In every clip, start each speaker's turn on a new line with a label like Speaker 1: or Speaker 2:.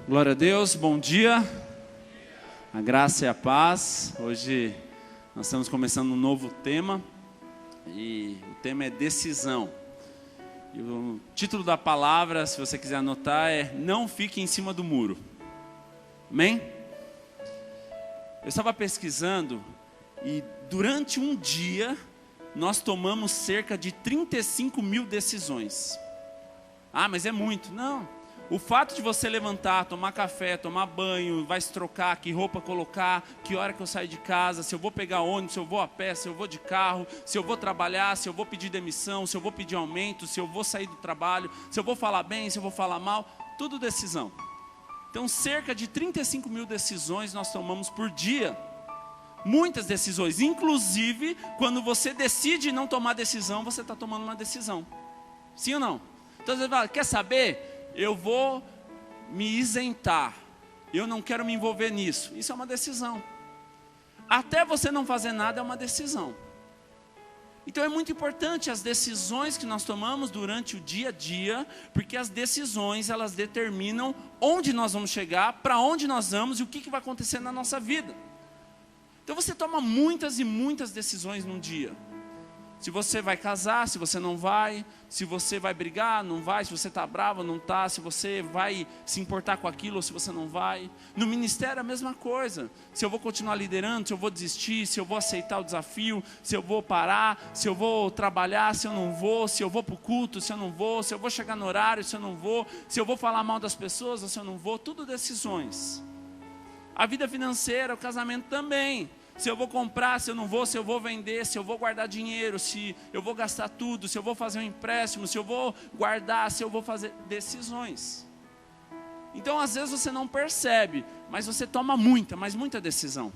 Speaker 1: Glória a Deus, bom dia, a graça e a paz. Hoje nós estamos começando um novo tema e o tema é decisão. E o título da palavra, se você quiser anotar, é Não Fique em Cima do Muro. Amém? Eu estava pesquisando e durante um dia nós tomamos cerca de 35 mil decisões. Ah, mas é muito. Não. O fato de você levantar, tomar café, tomar banho, vai se trocar, que roupa colocar, que hora que eu saio de casa, se eu vou pegar ônibus, se eu vou a pé, se eu vou de carro, se eu vou trabalhar, se eu vou pedir demissão, se eu vou pedir aumento, se eu vou sair do trabalho, se eu vou falar bem, se eu vou falar mal, tudo decisão. Então cerca de 35 mil decisões nós tomamos por dia. Muitas decisões, inclusive quando você decide não tomar decisão, você está tomando uma decisão. Sim ou não? Então você fala, quer saber? Eu vou me isentar, eu não quero me envolver nisso. Isso é uma decisão. Até você não fazer nada é uma decisão. Então é muito importante as decisões que nós tomamos durante o dia a dia, porque as decisões elas determinam onde nós vamos chegar, para onde nós vamos e o que vai acontecer na nossa vida. Então você toma muitas e muitas decisões num dia. Se você vai casar, se você não vai, se você vai brigar, não vai, se você está bravo, não está, se você vai se importar com aquilo ou se você não vai. No ministério é a mesma coisa. Se eu vou continuar liderando, se eu vou desistir, se eu vou aceitar o desafio, se eu vou parar, se eu vou trabalhar, se eu não vou, se eu vou para o culto, se eu não vou, se eu vou chegar no horário, se eu não vou, se eu vou falar mal das pessoas ou se eu não vou, tudo decisões. A vida financeira, o casamento também. Se eu vou comprar, se eu não vou, se eu vou vender, se eu vou guardar dinheiro, se eu vou gastar tudo, se eu vou fazer um empréstimo, se eu vou guardar, se eu vou fazer decisões. Então às vezes você não percebe, mas você toma mas muita decisão.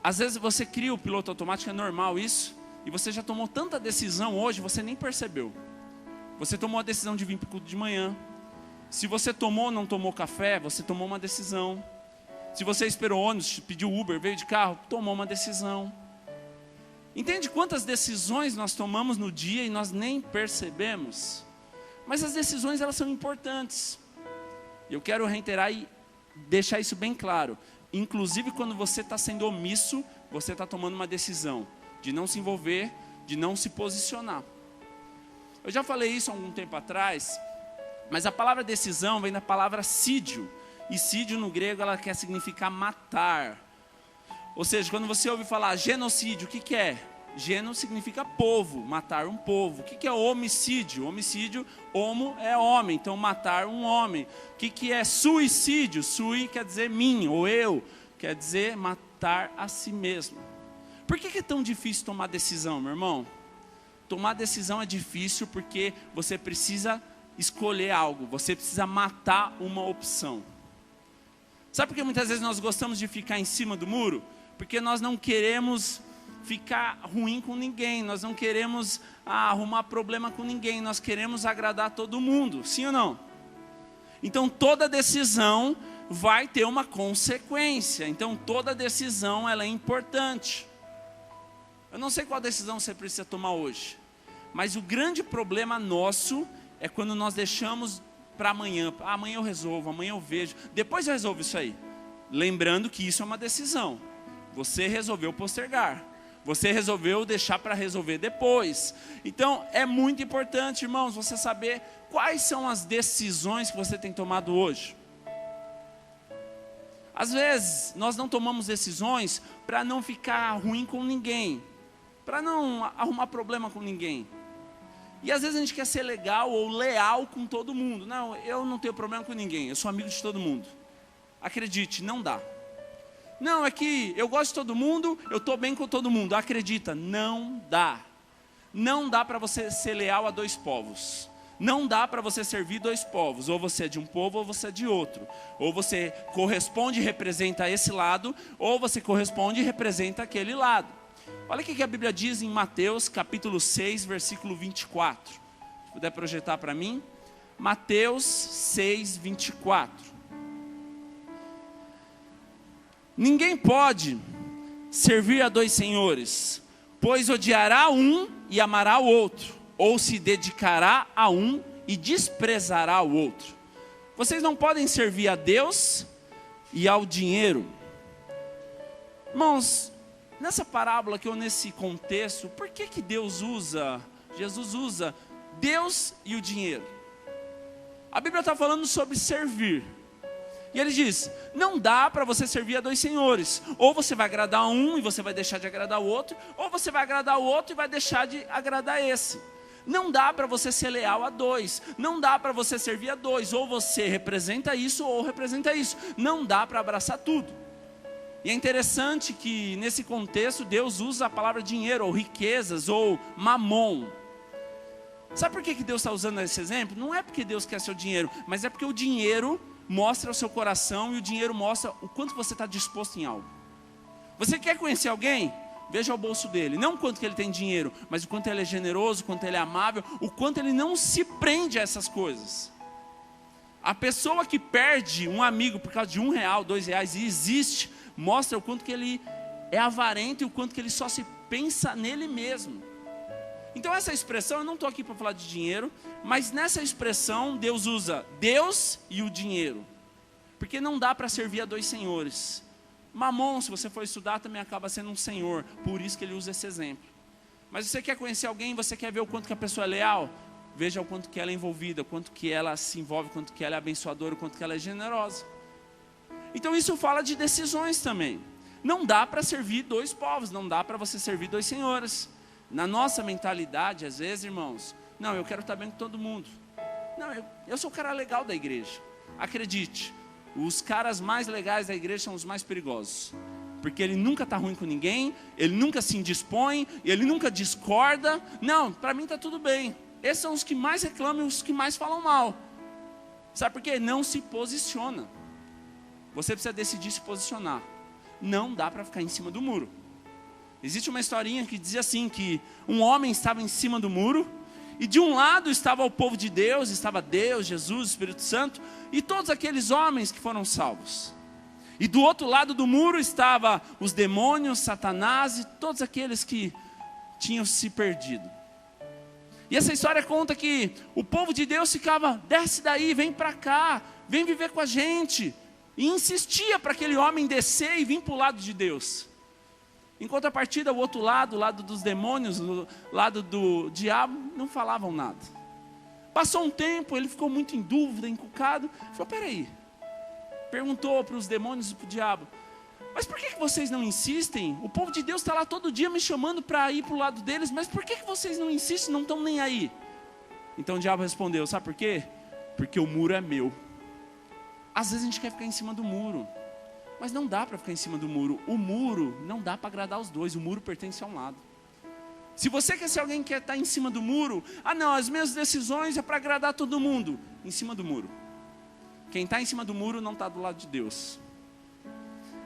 Speaker 1: Às vezes você cria o piloto automático, é normal isso, e você já tomou tanta decisão hoje, você nem percebeu. Você tomou a decisão de vir para o culto de manhã. Se você tomou ou não tomou café, você tomou uma decisão. Se você esperou ônibus, pediu Uber, veio de carro, tomou uma decisão. Entende quantas decisões nós tomamos no dia e nós nem percebemos? Mas as decisões elas são importantes. Eu quero reiterar e deixar isso bem claro. Inclusive quando você está sendo omisso, você está tomando uma decisão de não se envolver, de não se posicionar. Eu já falei isso há algum tempo atrás, mas a palavra decisão vem da palavra sídio. E sídio no grego ela quer significar matar. Ou seja, quando você ouve falar genocídio, o que é? Geno significa povo, matar um povo. O que é homicídio? Homicídio, homo é homem, então matar um homem. O que é suicídio? Sui quer dizer mim ou eu, quer dizer matar a si mesmo. Por que é tão difícil tomar decisão, meu irmão? Tomar decisão é difícil porque você precisa escolher algo, você precisa matar uma opção. Sabe por que muitas vezes nós gostamos de ficar em cima do muro? Porque nós não queremos ficar ruim com ninguém, nós não queremos arrumar problema com ninguém, nós queremos agradar todo mundo, sim ou não? Então toda decisão vai ter uma consequência, então toda decisão ela é importante. Eu não sei qual decisão você precisa tomar hoje, mas o grande problema nosso é quando nós deixamos para amanhã, amanhã eu resolvo, amanhã eu vejo, depois eu resolvo isso aí. Lembrando que isso é uma decisão. Você resolveu postergar. Você resolveu deixar para resolver depois. Então é muito importante, irmãos, você saber quais são as decisões que você tem tomado hoje. Às vezes nós não tomamos decisões para não ficar ruim com ninguém, para não arrumar problema com ninguém. E às vezes a gente quer ser legal ou leal com todo mundo. Não, eu não tenho problema com ninguém, eu sou amigo de todo mundo. Acredite, não dá. Não, é que eu gosto de todo mundo, eu estou bem com todo mundo. Acredita, não dá. Não dá para você ser leal a dois povos. Não dá para você servir dois povos. Ou você é de um povo ou você é de outro. Ou você corresponde e representa esse lado, ou você corresponde e representa aquele lado. Olha o que a Bíblia diz em Mateus capítulo 6, versículo 24. Se puder projetar para mim. Mateus 6, 24. Ninguém pode servir a dois senhores, pois odiará um e amará o outro, ou se dedicará a um e desprezará o outro. Vocês não podem servir a Deus e ao dinheiro. Irmãos, nessa parábola aqui, ou nesse contexto, por que Jesus usa Deus e o dinheiro? A Bíblia está falando sobre servir. E ele diz, não dá para você servir a dois senhores. Ou você vai agradar um e você vai deixar de agradar o outro, ou você vai agradar o outro e vai deixar de agradar esse. Não dá para você ser leal a dois. Não dá para você servir a dois. Ou você representa isso ou representa isso. Não dá para abraçar tudo. E é interessante que nesse contexto Deus usa a palavra dinheiro, ou riquezas, ou mamon. Sabe por que Deus está usando esse exemplo? Não é porque Deus quer seu dinheiro, mas é porque o dinheiro mostra o seu coração e o dinheiro mostra o quanto você está disposto em algo. Você quer conhecer alguém? Veja o bolso dele, não o quanto que ele tem dinheiro, mas o quanto ele é generoso, o quanto ele é amável, o quanto ele não se prende a essas coisas. A pessoa que perde um amigo por causa de R$1, R$2 e existe, mostra o quanto que ele é avarento e o quanto que ele só se pensa nele mesmo. Então essa expressão, eu não estou aqui para falar de dinheiro, mas nessa expressão Deus usa Deus e o dinheiro. Porque não dá para servir a dois senhores. Mamon, se você for estudar, também acaba sendo um senhor. Por isso que ele usa esse exemplo. Mas você quer conhecer alguém, você quer ver o quanto que a pessoa é leal? Veja o quanto que ela é envolvida, o quanto que ela se envolve, o quanto que ela é abençoadora, o quanto que ela é generosa. Então isso fala de decisões também. Não dá para servir dois povos, não dá para você servir dois senhores. Na nossa mentalidade, às vezes, irmãos, não, eu quero estar bem com todo mundo. Não, eu sou o cara legal da igreja. Acredite, os caras mais legais da igreja são os mais perigosos. Porque ele nunca está ruim com ninguém, ele nunca se indispõe, ele nunca discorda. Não, para mim está tudo bem. Esses são os que mais reclamam e os que mais falam mal. Sabe por quê? Não se posiciona. Você precisa decidir se posicionar. Não dá para ficar em cima do muro. Existe uma historinha que dizia assim, que um homem estava em cima do muro, e de um lado estava o povo de Deus, estava Deus, Jesus, Espírito Santo, e todos aqueles homens que foram salvos. E do outro lado do muro estava os demônios, Satanás e todos aqueles que tinham se perdido. E essa história conta que o povo de Deus ficava, desce daí, vem para cá, vem viver com a gente. E insistia para aquele homem descer e vir para o lado de Deus. Em contrapartida, o outro lado, o lado dos demônios, o lado do diabo, não falavam nada. Passou um tempo, ele ficou muito em dúvida, encucado. Falou, peraí. Perguntou para os demônios e para o diabo, mas por que vocês não insistem? O povo de Deus está lá todo dia me chamando para ir para o lado deles, mas por que vocês não insistem, não estão nem aí? Então o diabo respondeu, sabe por quê? Porque o muro é meu. Às vezes a gente quer ficar em cima do muro. Mas não dá para ficar em cima do muro. O muro não dá para agradar os dois. O muro pertence a um lado. Se você quer ser alguém que quer estar em cima do muro, não, as minhas decisões é para agradar todo mundo. Em cima do muro. Quem está em cima do muro não está do lado de Deus.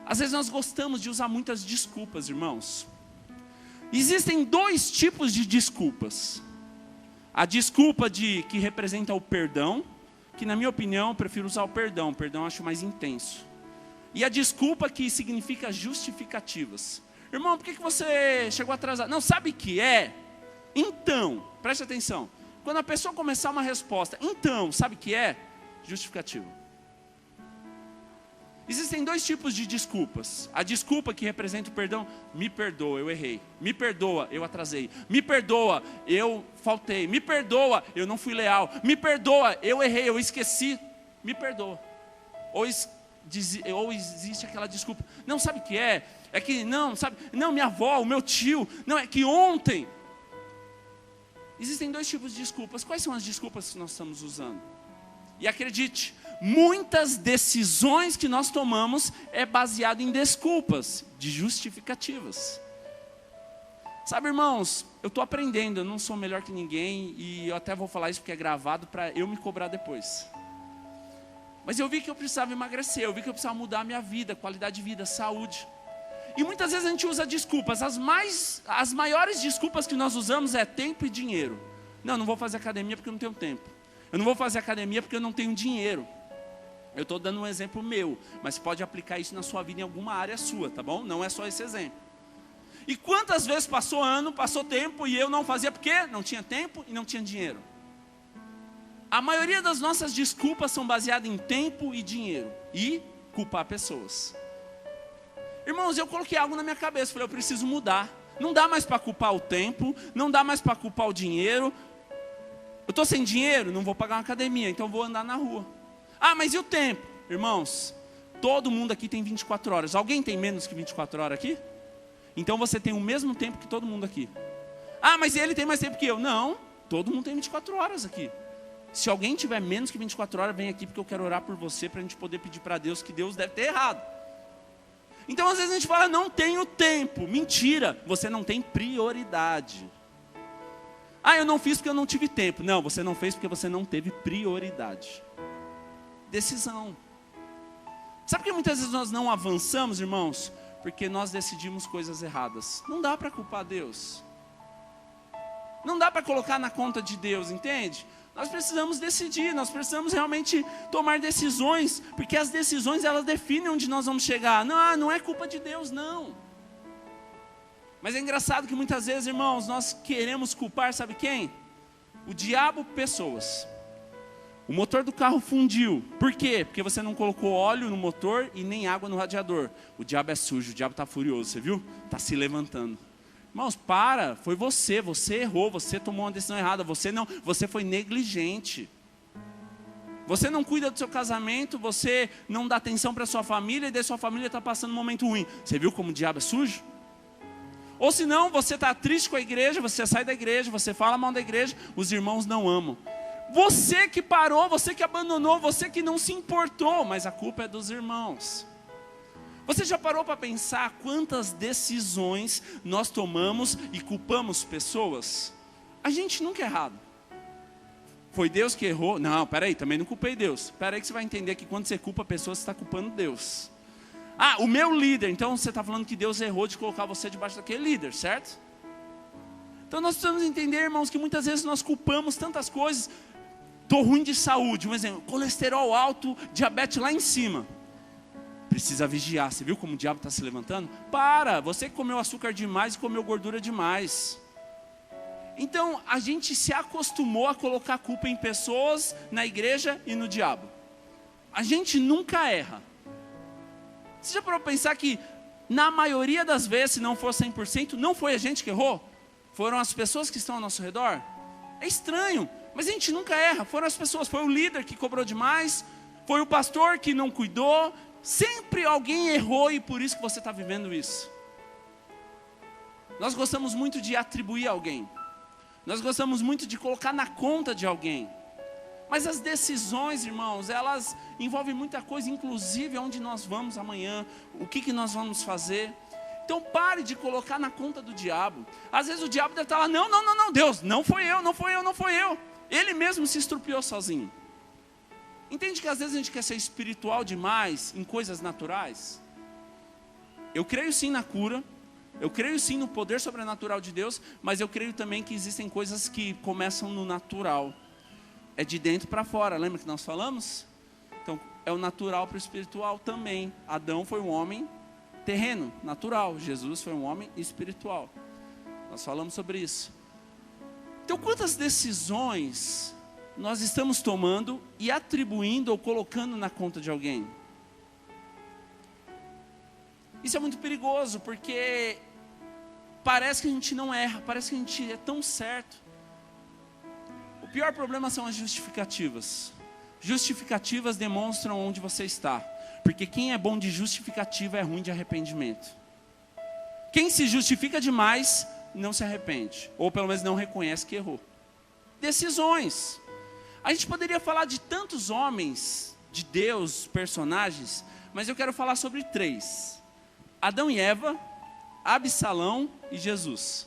Speaker 1: Às vezes nós gostamos de usar muitas desculpas, irmãos. Existem dois tipos de desculpas. A desculpa que representa o perdão, que na minha opinião eu prefiro usar o perdão. O perdão eu acho mais intenso. E a desculpa que significa justificativas. Irmão, por que você chegou atrasado? Não, sabe o que é? Então, preste atenção. Quando a pessoa começar uma resposta, então, sabe o que é? Justificativa. Existem dois tipos de desculpas. A desculpa que representa o perdão, me perdoa, eu errei. Me perdoa, eu atrasei. Me perdoa, eu faltei. Me perdoa, eu não fui leal. Me perdoa, eu errei, eu esqueci. Me perdoa. Ou existe aquela desculpa, não, sabe o que é? É que não, sabe, não, minha avó, o meu tio, não, é que ontem. Existem dois tipos de desculpas. Quais são as desculpas que nós estamos usando? E acredite, muitas decisões que nós tomamos é baseado em desculpas, de justificativas. Sabe, irmãos, eu estou aprendendo, eu não sou melhor que ninguém, e eu até vou falar isso porque é gravado para eu me cobrar depois. Mas eu vi que eu precisava emagrecer, eu vi que eu precisava mudar a minha vida, qualidade de vida, saúde. E muitas vezes a gente usa desculpas. As maiores desculpas que nós usamos é tempo e dinheiro. Não vou fazer academia porque eu não tenho tempo. Eu não vou fazer academia porque eu não tenho dinheiro. Eu estou dando um exemplo meu, mas pode aplicar isso na sua vida em alguma área sua, tá bom? Não é só esse exemplo. E quantas vezes passou ano, passou tempo e eu não fazia porque não tinha tempo e não tinha dinheiro? A maioria das nossas desculpas são baseadas em tempo e dinheiro. E culpar pessoas. Irmãos, eu coloquei algo na minha cabeça. Falei, eu preciso mudar. Não dá mais para culpar o tempo. Não dá mais para culpar o dinheiro. Eu estou sem dinheiro, não vou pagar uma academia. Então vou andar na rua. Ah, mas e o tempo? Irmãos, todo mundo aqui tem 24 horas. Alguém tem menos que 24 horas aqui? Então você tem o mesmo tempo que todo mundo aqui. Ah, mas ele tem mais tempo que eu. Não, todo mundo tem 24 horas aqui. Se alguém tiver menos que 24 horas, vem aqui porque eu quero orar por você, para a gente poder pedir para Deus, que Deus deve ter errado. Então às vezes a gente fala, não tenho tempo. Mentira, você não tem prioridade. Ah, eu não fiz porque eu não tive tempo. Não, você não fez porque você não teve prioridade. Decisão. Sabe por que muitas vezes nós não avançamos, irmãos? Porque nós decidimos coisas erradas. Não dá para culpar Deus. Não dá para colocar na conta de Deus, entende? Nós precisamos decidir, nós precisamos realmente tomar decisões, porque as decisões elas definem onde nós vamos chegar. Não é culpa de Deus, não. Mas é engraçado que muitas vezes, irmãos, nós queremos culpar, sabe quem? O diabo, pessoas. O motor do carro fundiu. Por quê? Porque você não colocou óleo no motor e nem água no radiador. O diabo é sujo, o diabo está furioso, você viu? Está se levantando. Irmãos, para, foi você errou, você tomou uma decisão errada, você foi negligente. Você não cuida do seu casamento, você não dá atenção para a sua família e daí sua família está passando um momento ruim. Você viu como o diabo é sujo? Ou se não, você está triste com a igreja, você sai da igreja, você fala mal da igreja, os irmãos não amam. Você que parou, você que abandonou, você que não se importou, mas a culpa é dos irmãos. Você já parou para pensar quantas decisões nós tomamos e culpamos pessoas? A gente nunca é errado. Foi Deus que errou? Não, peraí, também não culpei Deus. Peraí que você vai entender que quando você culpa pessoas, você está culpando Deus. Ah, o meu líder, então você está falando que Deus errou de colocar você debaixo daquele líder, certo? Então nós precisamos entender, irmãos, que muitas vezes nós culpamos tantas coisas. Estou ruim de saúde, um exemplo, colesterol alto, diabetes lá em cima. Precisa vigiar, você viu como o diabo está se levantando? Para, você que comeu açúcar demais e comeu gordura demais. Então, a gente se acostumou a colocar a culpa em pessoas, na igreja e no diabo. A gente nunca erra. Você já parou para pensar que, na maioria das vezes, se não for 100%, não foi a gente que errou? Foram as pessoas que estão ao nosso redor? É estranho, mas a gente nunca erra. Foram as pessoas, foi o líder que cobrou demais, foi o pastor que não cuidou. Sempre alguém errou e por isso que você está vivendo isso. Nós gostamos muito de atribuir a alguém. Nós gostamos muito de colocar na conta de alguém. Mas as decisões, irmãos, elas envolvem muita coisa, inclusive onde nós vamos amanhã, o que nós vamos fazer. Então pare de colocar na conta do diabo. Às vezes o diabo deve estar lá, não, Deus, não foi eu. Ele mesmo se estrupiou sozinho. Entende que às vezes a gente quer ser espiritual demais em coisas naturais? Eu creio sim na cura, eu creio sim no poder sobrenatural de Deus, mas eu creio também que existem coisas que começam no natural. É de dentro para fora, lembra que nós falamos? Então é o natural para o espiritual também. Adão foi um homem terreno, natural. Jesus foi um homem espiritual. Nós falamos sobre isso. Então quantas decisões nós estamos tomando e atribuindo ou colocando na conta de alguém? Isso é muito perigoso, porque parece que a gente não erra, parece que a gente é tão certo. O pior problema são as justificativas. Justificativas demonstram onde você está, porque quem é bom de justificativa é ruim de arrependimento. Quem se justifica demais não se arrepende, ou pelo menos não reconhece que errou. Decisões. A gente poderia falar de tantos homens, de Deus, personagens, mas eu quero falar sobre 3. Adão e Eva, Absalão e Jesus.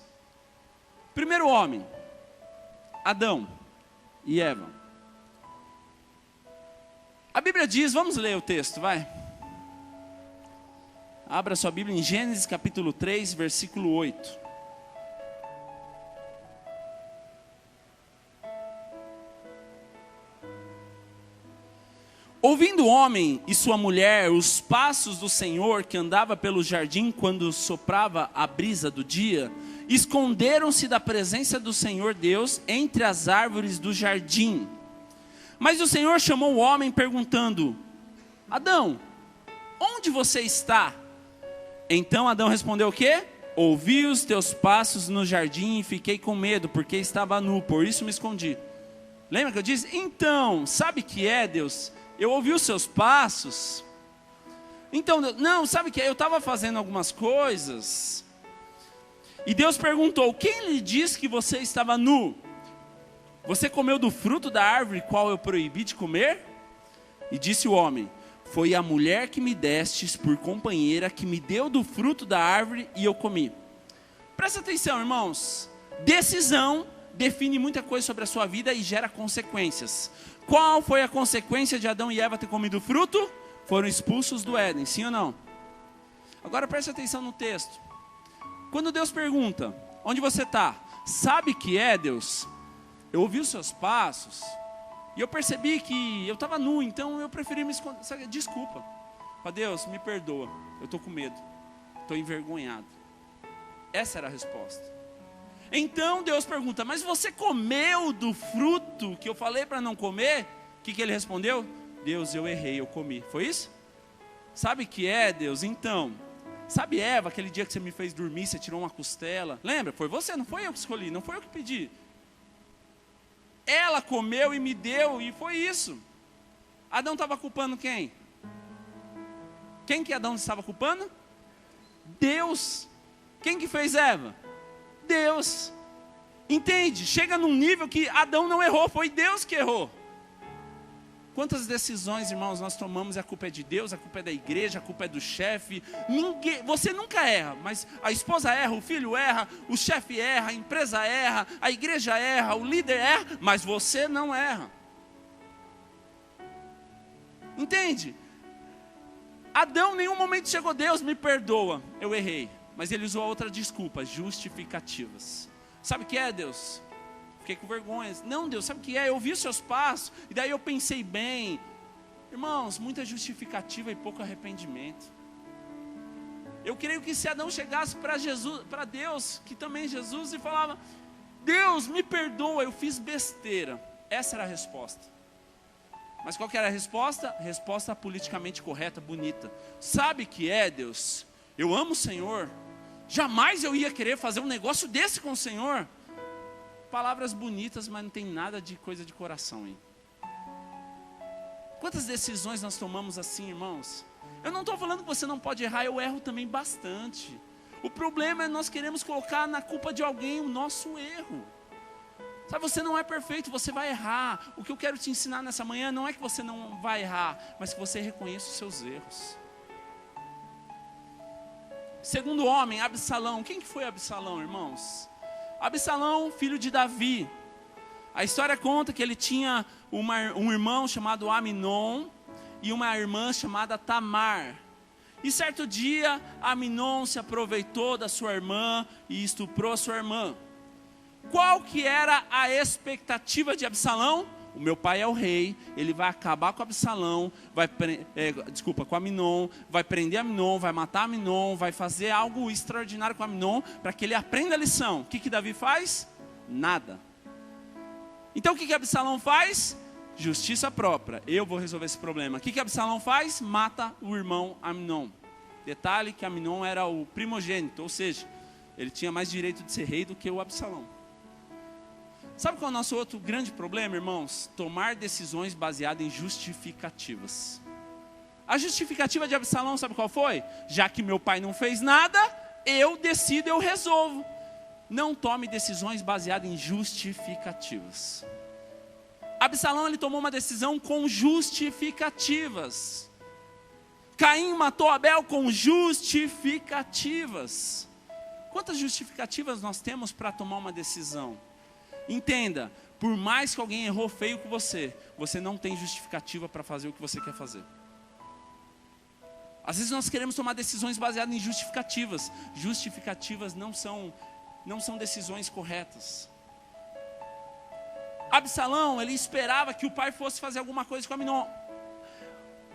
Speaker 1: Primeiro homem, Adão e Eva. A Bíblia diz, vamos ler o texto, vai. Abra sua Bíblia em Gênesis capítulo 3, versículo 8. Ouvindo o homem e sua mulher os passos do Senhor que andava pelo jardim quando soprava a brisa do dia, esconderam-se da presença do Senhor Deus entre as árvores do jardim. Mas o Senhor chamou o homem perguntando: Adão, onde você está? Então Adão respondeu o quê? Ouvi os teus passos no jardim e fiquei com medo, porque estava nu, por isso me escondi. Lembra que eu disse? Então, sabe o que é, Deus? Eu ouvi os seus passos. Então, não, sabe o que é? Eu estava fazendo algumas coisas. E Deus perguntou: quem lhe disse que você estava nu? Você comeu do fruto da árvore qual eu proibi de comer? E disse o homem: foi a mulher que me destes por companheira, que me deu do fruto da árvore e eu comi. Presta atenção, irmãos. Decisão define muita coisa sobre a sua vida e gera consequências. Qual foi a consequência de Adão e Eva ter comido o fruto? Foram expulsos do Éden, sim ou não? Agora preste atenção no texto. Quando Deus pergunta: onde você está? Sabe que é, Deus? Eu ouvi os seus passos e eu percebi que eu estava nu, então eu preferi me esconder. Desculpa. Fala: Deus, me perdoa, eu estou com medo, estou envergonhado. Essa era a resposta. Então Deus pergunta: mas você comeu do fruto que eu falei para não comer? O que ele respondeu? Deus, eu errei, eu comi. Foi isso? Sabe que é, Deus? Então, sabe Eva, aquele dia que você me fez dormir, você tirou uma costela? Lembra? Foi você, não foi eu que escolhi, não foi eu que pedi. Ela comeu e me deu, e foi isso. Adão estava culpando quem? Quem que Adão estava culpando? Deus. Quem que fez Eva? Deus. Entende? Chega num nível que Adão não errou, foi Deus que errou. Quantas decisões, irmãos, nós tomamos e a culpa é de Deus, a culpa é da igreja, a culpa é do chefe. Você nunca erra, mas a esposa erra, o filho erra, o chefe erra, a empresa erra, a igreja erra, o líder erra, mas você não erra. Entende? Adão em nenhum momento chegou: Deus, me perdoa, eu errei. Mas ele usou outra desculpa: justificativas. Sabe o que é, Deus? Fiquei com vergonha. Não, Deus, sabe o que é? Eu ouvi os seus passos, e daí eu pensei bem. Irmãos, muita justificativa e pouco arrependimento. Eu creio que se Adão chegasse para Jesus, para Deus, que também é Jesus, e falava: Deus, me perdoa, eu fiz besteira. Essa era a resposta. Mas qual que era a resposta? Resposta politicamente correta, bonita. Sabe o que é, Deus? Eu amo o Senhor. Jamais eu ia querer fazer um negócio desse com o Senhor. Palavras bonitas, mas não tem nada de coisa de coração, hein? Quantas decisões nós tomamos assim, irmãos? Eu não estou falando que você não pode errar, eu erro também bastante. O problema é nós queremos colocar na culpa de alguém o nosso erro. Sabe, você não é perfeito, você vai errar. O que eu quero te ensinar nessa manhã não é que você não vai errar, mas que você reconheça os seus erros. Segundo homem, Absalão. Quem que foi Absalão, irmãos? Absalão, filho de Davi. A história conta que ele tinha um irmão chamado Aminon e uma irmã chamada Tamar. E certo dia, Aminon se aproveitou da sua irmã e estuprou a sua irmã. Qual que era a expectativa de Absalão? O meu pai é o rei, ele vai acabar com Absalão, com Aminon, vai prender Aminon, vai matar Aminon, vai fazer algo extraordinário com Aminon, para que ele aprenda a lição. O que Davi faz? Nada. Então o que Absalão faz? Justiça própria, eu vou resolver esse problema. O que Absalão faz? Mata o irmão Aminon. Detalhe que Aminon era o primogênito, ou seja, ele tinha mais direito de ser rei do que o Absalão. Sabe qual é o nosso outro grande problema, irmãos? Tomar decisões baseadas em justificativas. A justificativa de Absalão, sabe qual foi? Já que meu pai não fez nada, eu decido, eu resolvo. Não tome decisões baseadas em justificativas. Absalão, ele tomou uma decisão com justificativas. Caim matou Abel com justificativas. Quantas justificativas nós temos para tomar uma decisão? Entenda, por mais que alguém errou feio com você, você não tem justificativa para fazer o que você quer fazer. Às vezes nós queremos tomar decisões baseadas em justificativas. Justificativas não são decisões corretas. Absalão, ele esperava que o pai fosse fazer alguma coisa com Aminon.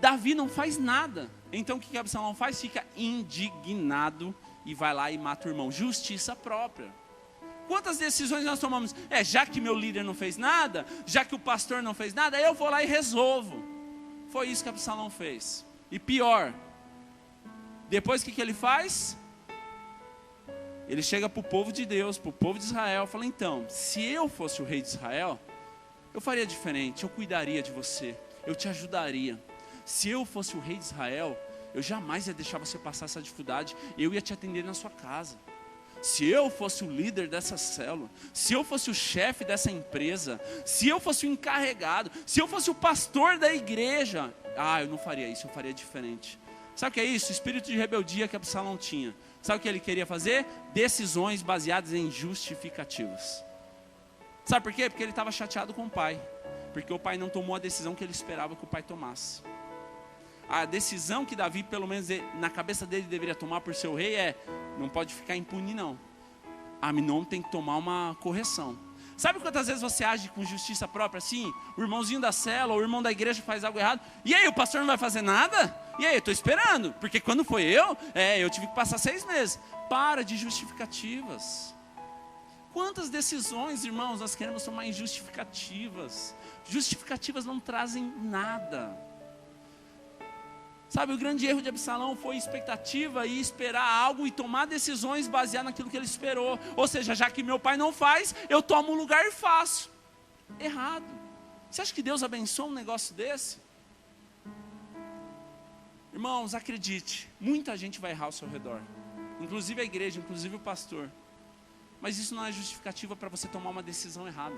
Speaker 1: Davi não faz nada. Então o que Absalão faz? Fica indignado e vai lá e mata o irmão. Justiça própria. Quantas decisões nós tomamos? Já que meu líder não fez nada, já que o pastor não fez nada, eu vou lá e resolvo. Foi isso que Absalão fez. E pior, depois o que ele faz? Ele chega para o povo de Deus, para o povo de Israel, fala: então, se eu fosse o rei de Israel, eu faria diferente, eu cuidaria de você, eu te ajudaria. Se eu fosse o rei de Israel, eu jamais ia deixar você passar essa dificuldade, eu ia te atender na sua casa. Se eu fosse o líder dessa célula, se eu fosse o chefe dessa empresa, se eu fosse o encarregado, se eu fosse o pastor da igreja, eu não faria isso, eu faria diferente. Sabe o que é isso? O espírito de rebeldia que Absalão tinha. Sabe o que ele queria fazer? Decisões baseadas em justificativas. Sabe por quê? Porque ele estava chateado com o pai. Porque o pai não tomou a decisão que ele esperava que o pai tomasse. A decisão que Davi, pelo menos na cabeça dele, deveria tomar por ser o rei não pode ficar impune não. Aminon tem que tomar uma correção. Sabe quantas vezes você age com justiça própria assim? O irmãozinho da célula, o irmão da igreja faz algo errado. E aí, o pastor não vai fazer nada? E aí, eu estou esperando. Porque quando foi eu tive que passar 6 meses. Para de justificativas. Quantas decisões, irmãos, nós queremos tomar em justificativas? Justificativas não trazem nada. Sabe, o grande erro de Absalão foi expectativa e esperar algo e tomar decisões baseadas naquilo que ele esperou. Ou seja, já que meu pai não faz, eu tomo um lugar e faço. Errado. Você acha que Deus abençoa um negócio desse? Irmãos, acredite, muita gente vai errar ao seu redor. Inclusive a igreja, inclusive o pastor. Mas isso não é justificativa para você tomar uma decisão errada.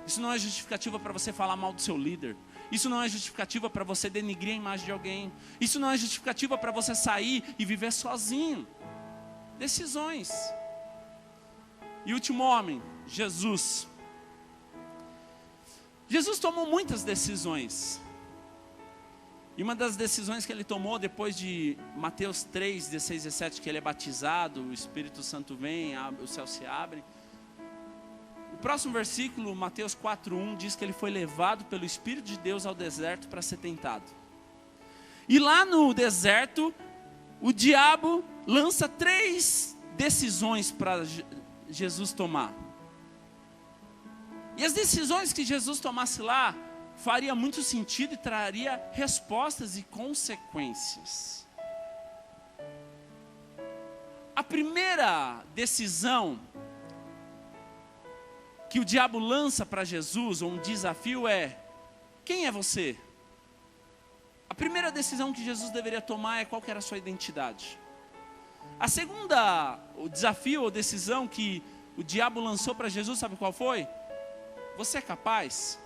Speaker 1: Isso não é justificativa para você falar mal do seu líder. Isso não é justificativa para você denigrir a imagem de alguém. Isso não é justificativa para você sair e viver sozinho. Decisões. E último homem, Jesus. Jesus tomou muitas decisões. E uma das decisões que ele tomou depois de Mateus 3, 16 e 17, que ele é batizado, o Espírito Santo vem, o céu se abre. O próximo versículo, Mateus 4:1, diz que ele foi levado pelo Espírito de Deus ao deserto para ser tentado. E lá no deserto, o diabo lança 3 decisões para Jesus tomar. E as decisões que Jesus tomasse lá, faria muito sentido e traria respostas e consequências. A primeira decisão que o diabo lança para Jesus, ou um desafio é: quem é você? A primeira decisão que Jesus deveria tomar é qual que era a sua identidade. A segunda, o desafio ou decisão que o diabo lançou para Jesus, sabe qual foi? Você é capaz?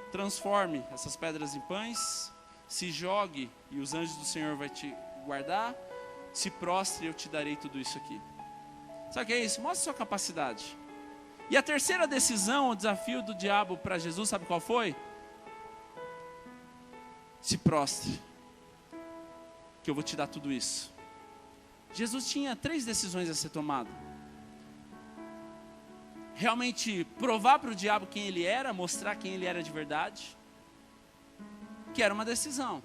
Speaker 1: Transforme essas pedras em pães, se jogue e os anjos do Senhor vão te guardar, se prostre e eu te darei tudo isso aqui. Sabe o que é isso? Mostre sua capacidade. E a terceira decisão, o desafio do diabo para Jesus, sabe qual foi? Se prostre, que eu vou te dar tudo isso. Jesus tinha 3 decisões a ser tomada. Realmente provar para o diabo quem ele era, mostrar quem ele era de verdade, que era uma decisão.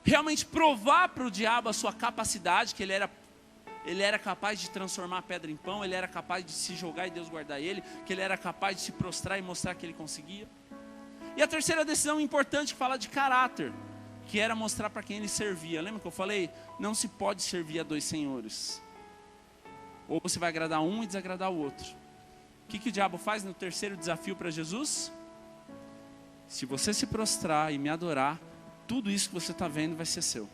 Speaker 1: Realmente provar para o diabo a sua capacidade, que ele era capaz de transformar a pedra em pão, ele era capaz de se jogar e Deus guardar ele, que ele era capaz de se prostrar e mostrar que ele conseguia. E a terceira decisão importante que fala de caráter, que era mostrar para quem ele servia. Lembra que eu falei? Não se pode servir a 2 senhores. Ou você vai agradar um e desagradar o outro. O que o diabo faz no terceiro desafio para Jesus? Se você se prostrar e me adorar, tudo isso que você está vendo vai ser seu.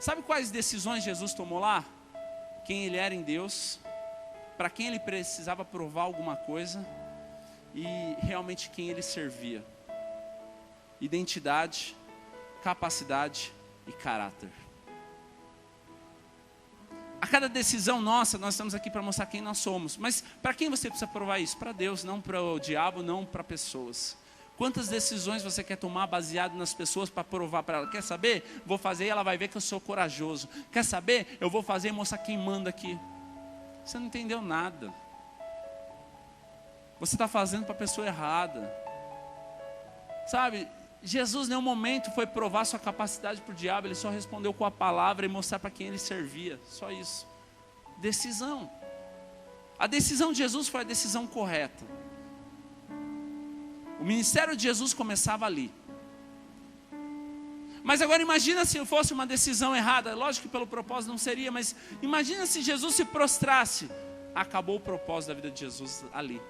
Speaker 1: Sabe quais decisões Jesus tomou lá? Quem ele era em Deus, para quem ele precisava provar alguma coisa e realmente quem ele servia. Identidade, capacidade e caráter. A cada decisão nossa, nós estamos aqui para mostrar quem nós somos. Mas para quem você precisa provar isso? Para Deus, não para o diabo, não para pessoas. Quantas decisões você quer tomar baseado nas pessoas para provar para ela? Quer saber? Vou fazer e ela vai ver que eu sou corajoso. Quer saber? Eu vou fazer e mostrar quem manda aqui. Você não entendeu nada. Você está fazendo para a pessoa errada. Sabe, Jesus em nenhum momento foi provar sua capacidade para o diabo. Ele só respondeu com a palavra e mostrar para quem ele servia. Só isso. decisão. A decisão de Jesus foi a decisão correta. O ministério de Jesus começava ali. Mas agora imagina se fosse uma decisão errada. Lógico que pelo propósito não seria, mas imagina se Jesus se prostrasse. Acabou o propósito da vida de Jesus ali.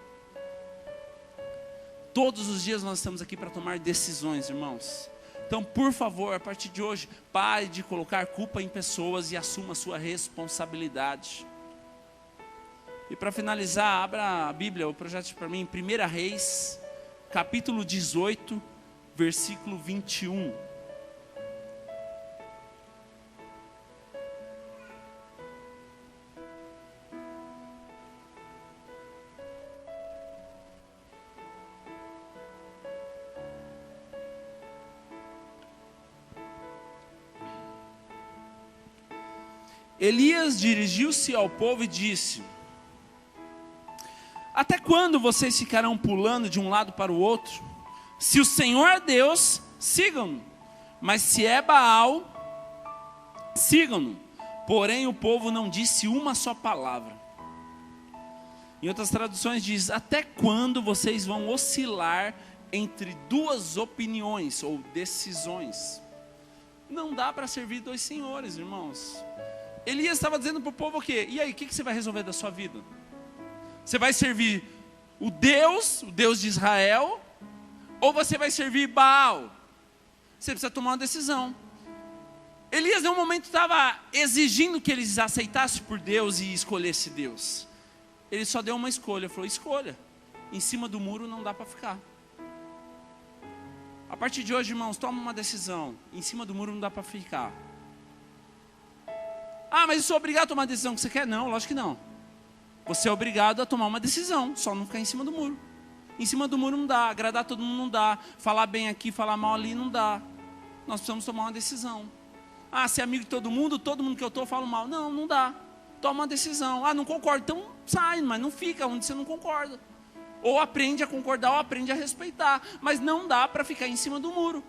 Speaker 1: Todos os dias nós estamos aqui para tomar decisões, irmãos. Então, por favor, a partir de hoje, pare de colocar culpa em pessoas e assuma a sua responsabilidade. E para finalizar, abra a Bíblia, o projeto para mim, 1 Reis, capítulo 18, versículo 21. Elias dirigiu-se ao povo e disse: até quando vocês ficarão pulando de um lado para o outro? Se o Senhor é Deus, sigam-no. Mas se é Baal, sigam-no. Porém o povo não disse uma só palavra. Em outras traduções diz: até quando vocês vão oscilar entre duas opiniões ou decisões? Não dá para servir dois senhores, irmãos. Elias estava dizendo para o povo o quê? E aí, o que você vai resolver da sua vida? Você vai servir o Deus de Israel, ou você vai servir Baal? Você precisa tomar uma decisão. Elias, em um momento, estava exigindo que eles aceitassem por Deus e escolhessem Deus. Ele só deu uma escolha, falou: escolha. Em cima do muro não dá para ficar. A partir de hoje, irmãos, toma uma decisão. Em cima do muro não dá para ficar. Ah, mas eu sou obrigado a tomar a decisão que você quer? Não, lógico que não. Você é obrigado a tomar uma decisão, só não ficar em cima do muro. Em cima do muro não dá, agradar todo mundo não dá, falar bem aqui, falar mal ali não dá. Nós precisamos tomar uma decisão. Ah, ser amigo de todo mundo que eu estou eu falo mal. Não, não dá. Toma uma decisão. Ah, não concordo, então sai, mas não fica onde você não concorda. Ou aprende a concordar ou aprende a respeitar. Mas não dá para ficar em cima do muro.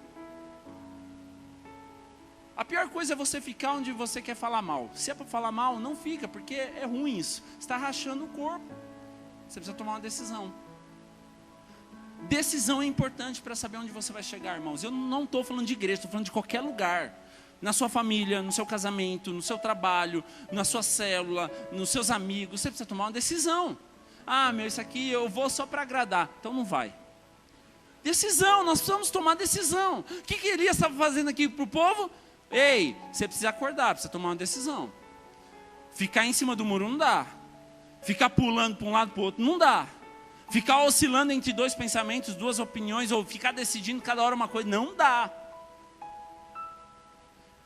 Speaker 1: A pior coisa é você ficar onde você quer falar mal. Se é para falar mal, não fica, porque é ruim isso. Você está rachando o corpo. Você precisa tomar uma decisão. Decisão é importante para saber onde você vai chegar, irmãos. Eu não estou falando de igreja, estou falando de qualquer lugar. Na sua família, no seu casamento, no seu trabalho, na sua célula, nos seus amigos. Você precisa tomar uma decisão. Ah, isso aqui eu vou só para agradar. Então não vai. Decisão, nós precisamos tomar decisão. O que Elias estava fazendo aqui para o povo? Ei, você precisa acordar, precisa tomar uma decisão. Ficar em cima do muro não dá. Ficar pulando para um lado para o outro não dá. Ficar oscilando entre dois pensamentos, duas opiniões, ou ficar decidindo cada hora uma coisa, não dá.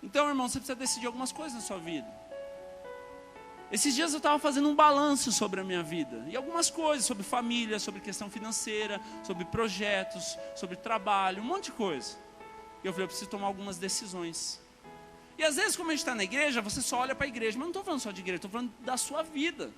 Speaker 1: Então, irmão, você precisa decidir algumas coisas na sua vida. Esses dias eu estava fazendo um balanço sobre a minha vida. E algumas coisas, sobre família, sobre questão financeira, sobre projetos, sobre trabalho, um monte de coisa. E eu falei, eu preciso tomar algumas decisões. E às vezes, como a gente está na igreja, você só olha para a igreja. Mas não estou falando só de igreja, estou falando da sua vida.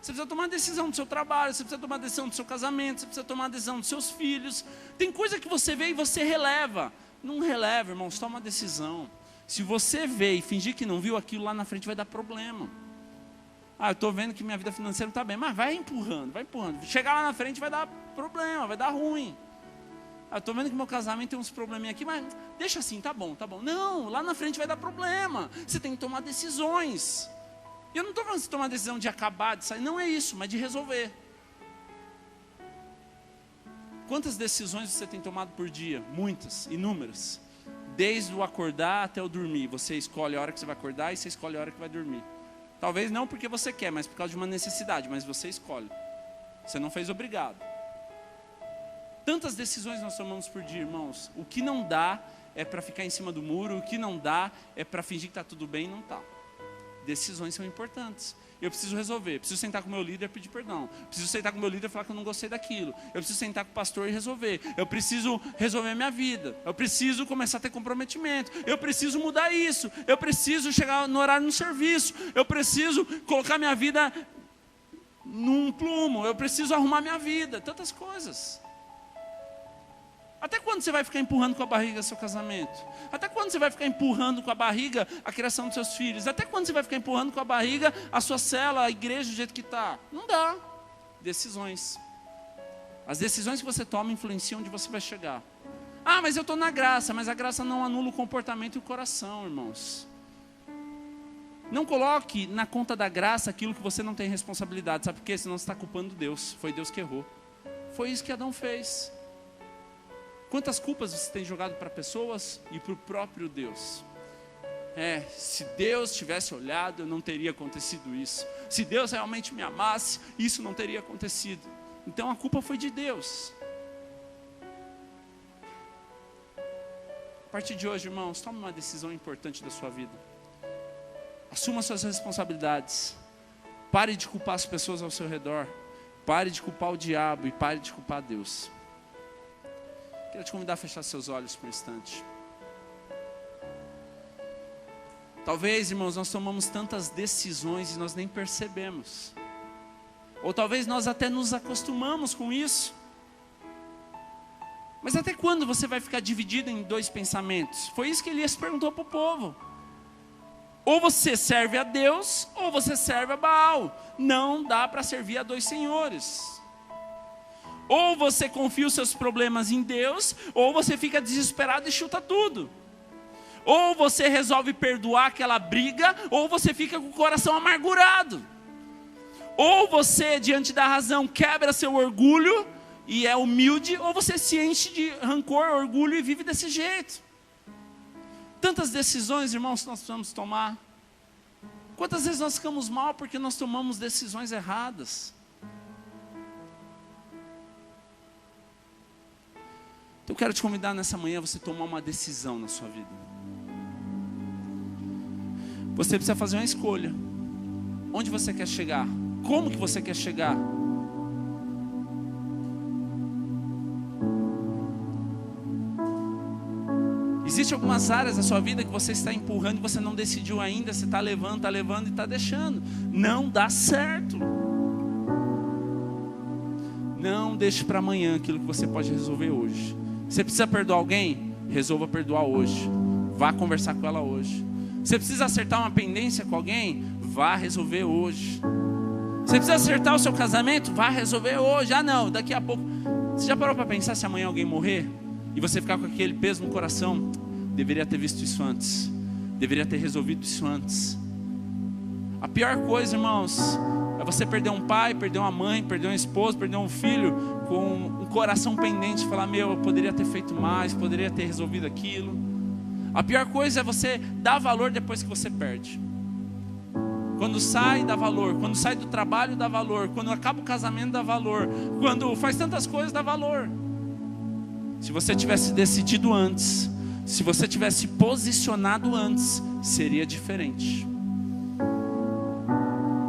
Speaker 1: Você precisa tomar uma decisão do seu trabalho, você precisa tomar uma decisão do seu casamento, você precisa tomar uma decisão dos seus filhos. Tem coisa que você vê e você releva. Não releva, irmãos, toma uma decisão. Se você vê e fingir que não viu aquilo, lá na frente vai dar problema. Ah, eu estou vendo que minha vida financeira não está bem, mas vai empurrando, vai empurrando. Chegar lá na frente vai dar problema, vai dar ruim. Ah, eu estou vendo que meu casamento tem uns probleminha aqui, mas deixa assim, tá bom, tá bom. Não, lá na frente vai dar problema. Você tem que tomar decisões. E eu não estou falando de tomar a decisão de acabar, de sair, não é isso, mas de resolver. Quantas decisões você tem tomado por dia? Muitas, inúmeras. Desde o acordar até o dormir. Você escolhe a hora que você vai acordar e você escolhe a hora que vai dormir. Talvez não porque você quer, mas por causa de uma necessidade, mas você escolhe. Você não fez obrigado. Tantas decisões nós tomamos por dia, irmãos. O que não dá é para ficar em cima do muro, o que não dá é para fingir que está tudo bem e não está. Decisões são importantes. Eu preciso resolver, preciso sentar com o meu líder e pedir perdão. Preciso sentar com o meu líder e falar que eu não gostei daquilo. Eu preciso sentar com o pastor e resolver. Eu preciso resolver a minha vida. Eu preciso começar a ter comprometimento. Eu preciso mudar isso. Eu preciso chegar no horário no serviço. Eu preciso colocar minha vida num plumo. Eu preciso arrumar minha vida. Tantas coisas. Até quando você vai ficar empurrando com a barriga seu casamento? Até quando você vai ficar empurrando com a barriga a criação dos seus filhos? Até quando você vai ficar empurrando com a barriga a sua cela, a igreja do jeito que está? Não dá. Decisões. As decisões que você toma influenciam onde você vai chegar. Ah, mas eu estou na graça. Mas a graça não anula o comportamento e o coração, irmãos. Não coloque na conta da graça aquilo que você não tem responsabilidade. Sabe por quê? Senão você está culpando Deus. Foi Deus que errou. Foi isso que Adão fez. Quantas culpas você tem jogado para pessoas e para o próprio Deus? Se Deus tivesse olhado, não teria acontecido isso. Se Deus realmente me amasse, isso não teria acontecido. Então a culpa foi de Deus. A partir de hoje, irmãos, tome uma decisão importante da sua vida. Assuma suas responsabilidades. Pare de culpar as pessoas ao seu redor. Pare de culpar o diabo e pare de culpar Deus. Quero te convidar a fechar seus olhos por um instante. Talvez, irmãos, nós tomamos tantas decisões e nós nem percebemos. Ou talvez nós até nos acostumamos com isso. Mas até quando você vai ficar dividido em dois pensamentos? Foi isso que Elias perguntou para o povo. Ou você serve a Deus, ou você serve a Baal. Não dá para servir a dois senhores. Ou você confia os seus problemas em Deus, ou você fica desesperado e chuta tudo. Ou você resolve perdoar aquela briga, ou você fica com o coração amargurado. Ou você, diante da razão, quebra seu orgulho e é humilde, ou você se enche de rancor, orgulho e vive desse jeito. Tantas decisões, irmãos, nós precisamos tomar. Quantas vezes nós ficamos mal porque nós tomamos decisões erradas? Então eu quero te convidar nessa manhã a você tomar uma decisão na sua vida. Você precisa fazer uma escolha. Onde você quer chegar? Como que você quer chegar? Existem algumas áreas da sua vida que você está empurrando e você não decidiu ainda. Você está levando e está deixando. Não dá certo. Não deixe para amanhã aquilo que você pode resolver hoje. Você precisa perdoar alguém? Resolva perdoar hoje. Vá conversar com ela hoje. Você precisa acertar uma pendência com alguém? Vá resolver hoje. Você precisa acertar o seu casamento? Vá resolver hoje. Ah não, daqui a pouco. Você já parou para pensar se amanhã alguém morrer? E você ficar com aquele peso no coração? Deveria ter visto isso antes. Deveria ter resolvido isso antes. A pior coisa, irmãos, é você perder um pai, perder uma mãe, perder um esposo, perder um filho com um coração pendente, falar, eu poderia ter feito mais, poderia ter resolvido aquilo. A pior coisa é você dar valor depois que você perde. Quando sai, dá valor. Quando sai do trabalho, dá valor. Quando acaba o casamento, dá valor. Quando faz tantas coisas, dá valor. Se você tivesse decidido antes, se você tivesse posicionado antes, seria diferente.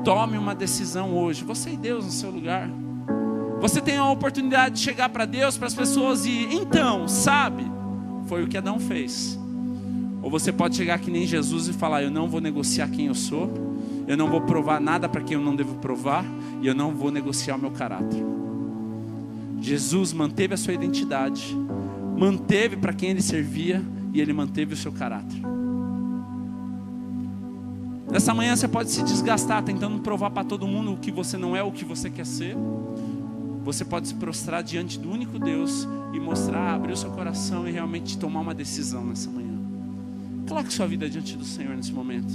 Speaker 1: Tome uma decisão hoje. Você e Deus no seu lugar. Você tem a oportunidade de chegar para Deus, para as pessoas e então, sabe? Foi o que Adão fez. Ou você pode chegar que nem Jesus e falar, eu não vou negociar quem eu sou, eu não vou provar nada para quem eu não devo provar, e eu não vou negociar o meu caráter. Jesus manteve a sua identidade, manteve para quem ele servia, e ele manteve o seu caráter. Nessa manhã você pode se desgastar tentando provar para todo mundo o que você não é, o que você quer ser. Você pode se prostrar diante do único Deus e mostrar, abrir o seu coração e realmente tomar uma decisão nessa manhã. Coloque sua vida diante do Senhor nesse momento.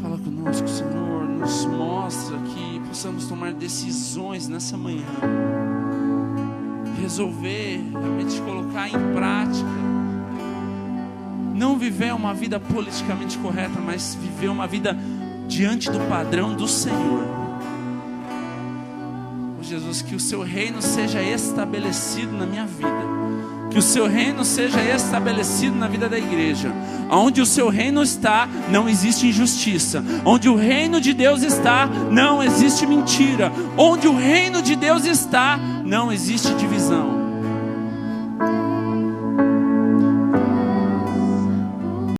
Speaker 1: Fala conosco, Senhor. Nos mostra que possamos tomar decisões nessa manhã. Resolver, realmente colocar em prática. Não viver uma vida politicamente correta, mas viver uma vida diante do padrão do Senhor. Oh, Jesus, que o seu reino seja estabelecido na minha vida. Que o seu reino seja estabelecido na vida da igreja. Onde o seu reino está, não existe injustiça. Onde o reino de Deus está, não existe mentira. Onde o reino de Deus está, não existe divisão.